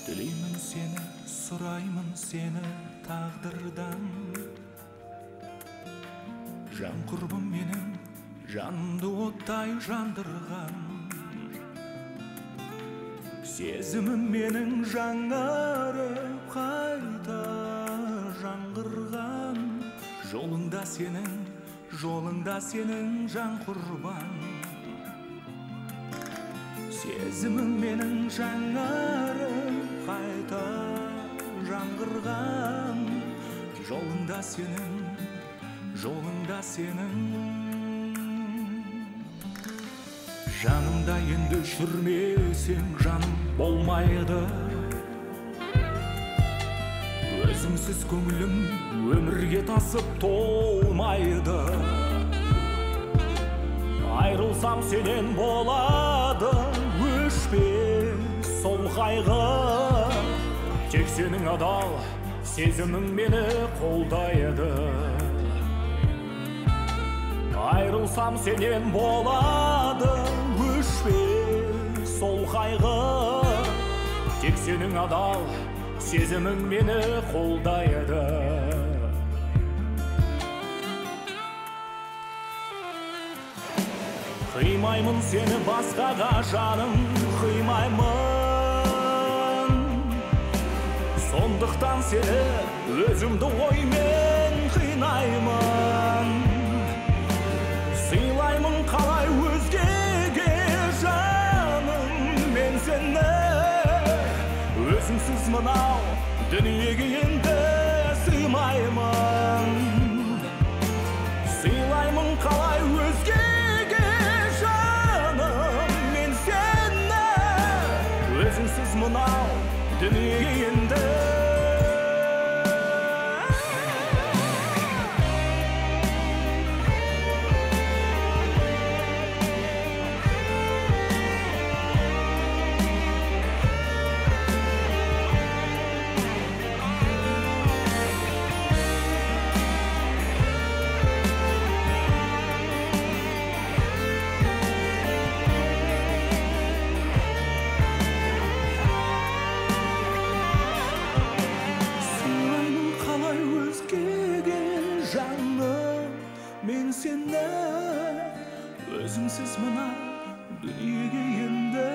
Dileymin seni, suraymin seni taqdirdan. Can kurbum menin, janımdı otay jandırgan. Sezimim menin жаңарып qayta жаңғырған. Жолыңда senin can kurban. Sezimim menin жаңарып qayta жаңғырған. Жолыңда senin Жанымда енді жүрмесең жаным болмайды. Өзіңсіз көңілім өмірге тасып толмайды. Айрылсам сенен болады өшпес сол қайғы. Тек сенің адал сезімің мені қолдайды. Айрылсам сенен болады өшпес сол қайғы. Тек сенің адал сезімің мені қолдайды. Қимаймын сені басқаға жаным, қимаймын. Сондықтан сені өзімді оймен қинаймын. Сыйлаймын қалай өзгеге жаным мен сені. Өзіңсіз мынау дүниеге енді сыймаймын. Сыйлаймын қалай өзгеге жаным мен сені. Өзіңсіз мынау дүниеге енді мен сені. Өзіңсіз мына дүниеге енді